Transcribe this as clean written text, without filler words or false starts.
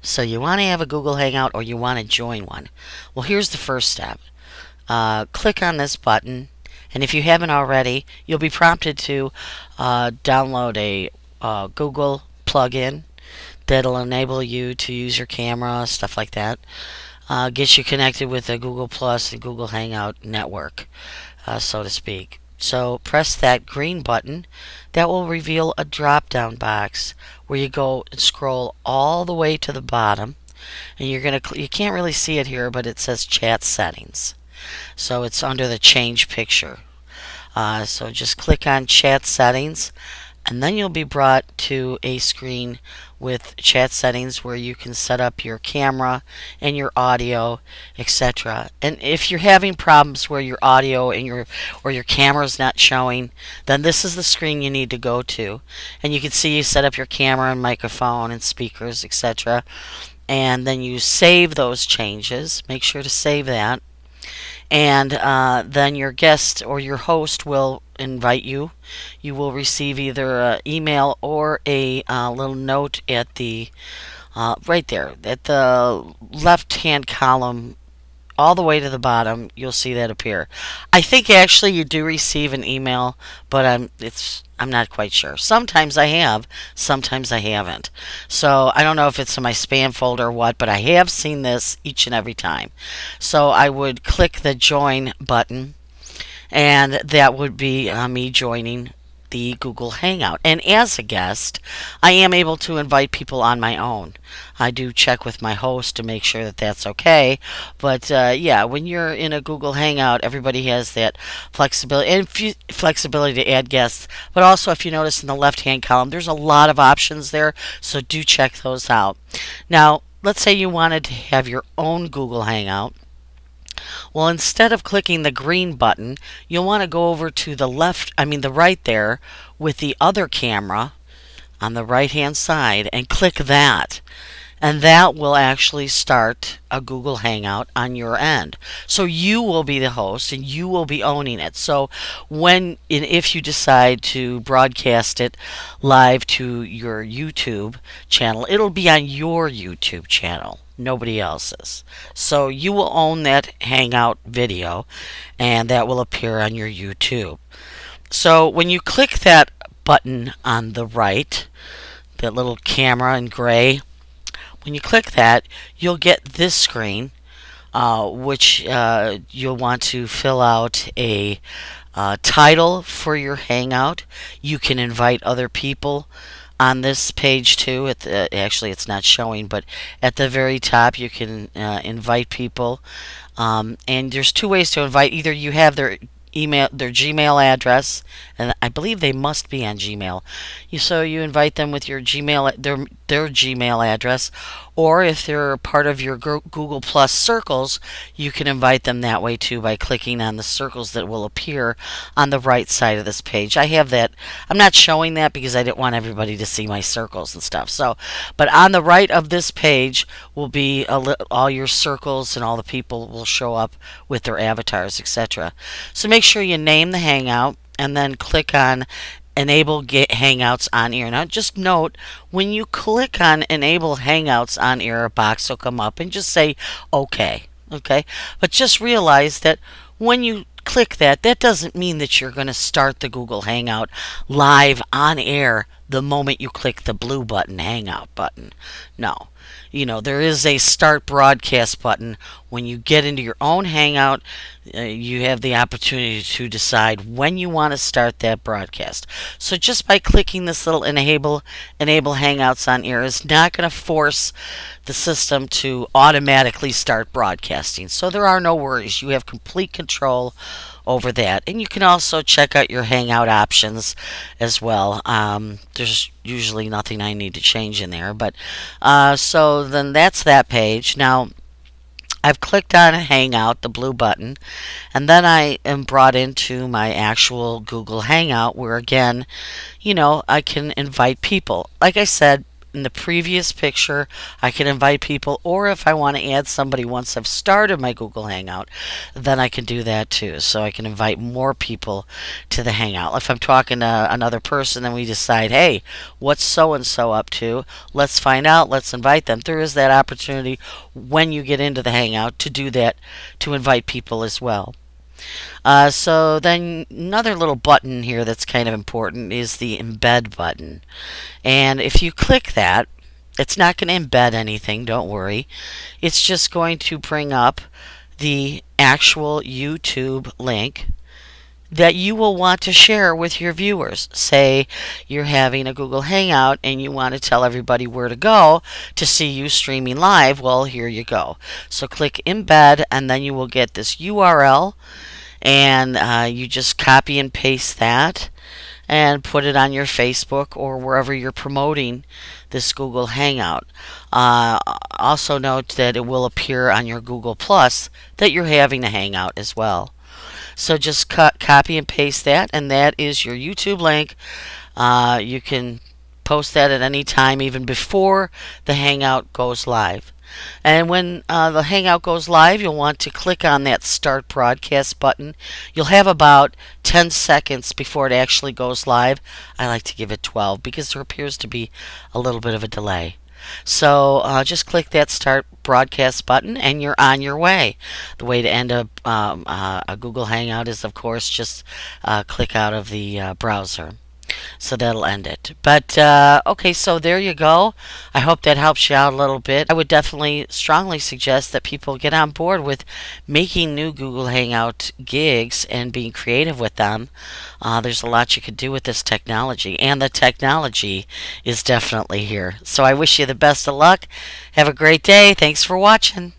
So you want to have a Google Hangout or you want to join one. Well, here's the first step. Click on this button, and if you haven't already, you'll be prompted to download a Google plugin that'll enable you to use your camera, stuff like that. Get you connected with the Google Plus and Google Hangout network, so to speak. So press that green button. That will reveal a drop-down box where you go and scroll all the way to the bottom, and you can't really see it here, but it says Chat Settings. So it's under the Change Picture. So just click on Chat Settings, and then you'll be brought to a screen with chat settings where you can set up your camera and your audio, etc. And if you're having problems where your audio and your camera is not showing, then this is the screen you need to go to. And you can see you set up your camera and microphone and speakers, etc. And then you save those changes. Make sure to save that. And then your guest or your host will invite you. You will receive either an email or a little note at the right there at the left hand column all the way to the bottom. You'll see that appear. I think actually you do receive an email, but I'm not quite sure. Sometimes I have, sometimes I haven't. So I don't know if it's in my spam folder or what, but I have seen this each and every time. So I would click the join button, and that would be me joining the Google Hangout. And as a guest, I am able to invite people on my own. I do check with my host to make sure that that's okay. But yeah, when you're in a Google Hangout, everybody has that flexibility and flexibility to add guests. But also, if you notice in the left-hand column, there's a lot of options there. So do check those out. Now, let's say you wanted to have your own Google Hangout. Well, instead of clicking the green button, you'll want to go over to the the right there with the other camera on the right hand side and click that. And that will actually start a Google Hangout on your end. So you will be the host and you will be owning it. So if you decide to broadcast it live to your YouTube channel, it'll be on your YouTube channel, nobody else's. So you will own that Hangout video, and that will appear on your YouTube. So when you click that button on the right, that little camera in gray, when you click that, you'll get this screen, which you'll want to fill out a title for your Hangout. You can invite other people on this page too. Actually, it's not showing, but at the very top you can invite people. And there's two ways to invite. Either you have their Gmail address, and I believe they must be on Gmail. So you invite them with your Gmail, their Gmail address, or if they're part of your Google Plus circles, you can invite them that way too by clicking on the circles that will appear on the right side of this page. I have that. I'm not showing that because I didn't want everybody to see my circles and stuff. So, but on the right of this page will be all your circles, and all the people will show up with their avatars, etc. So make sure you name the Hangout and then click on Enable Hangouts on Air. Now just note, when you click on Enable Hangouts on Air, a box will come up, and just say OK. Okay? But just realize that when you click that, that doesn't mean that you're going to start the Google Hangout live on air the moment you click the blue button, Hangout button. No. You know, there is a start broadcast button. When you get into your own Hangout, you have the opportunity to decide when you want to start that broadcast. So just by clicking this little enable Hangouts on Air is not going to force the system to automatically start broadcasting. So there are no worries. You have complete control over that. And you can also check out your Hangout options as well. There's usually nothing I need to change in there. But so then that's that page. Now, I've clicked on Hangout, the blue button, and then I am brought into my actual Google Hangout where, again, you know, I can invite people. Like I said, in the previous picture, I can invite people, or if I want to add somebody once I've started my Google Hangout, then I can do that too. So I can invite more people to the Hangout. If I'm talking to another person and we decide, hey, what's so-and-so up to? Let's find out, let's invite them. There is that opportunity when you get into the Hangout to do that, to invite people as well. So then another little button here that's kind of important is the Embed button. And if you click that, it's not going to embed anything, don't worry. It's just going to bring up the actual YouTube link that you will want to share with your viewers. Say you're having a Google Hangout and you want to tell everybody where to go to see you streaming live. Well, here you go. So click Embed, and then you will get this URL, and you just copy and paste that and put it on your Facebook or wherever you're promoting this Google Hangout. Also note that it will appear on your Google Plus that you're having a Hangout as well. So just copy and paste that, and that is your YouTube link. You can post that at any time, even before the Hangout goes live. And when the Hangout goes live, you'll want to click on that Start Broadcast button. You'll have about 10 seconds before it actually goes live. I like to give it 12 because there appears to be a little bit of a delay. So just click that Start Broadcast button and you're on your way. The way to end a Google Hangout is, of course, just click out of the browser. So that'll end it. But okay, so there you go. I hope that helps you out a little bit. I would definitely strongly suggest that people get on board with making new Google Hangout gigs and being creative with them. There's a lot you could do with this technology, and the technology is definitely here. So I wish you the best of luck. Have a great day. Thanks for watching.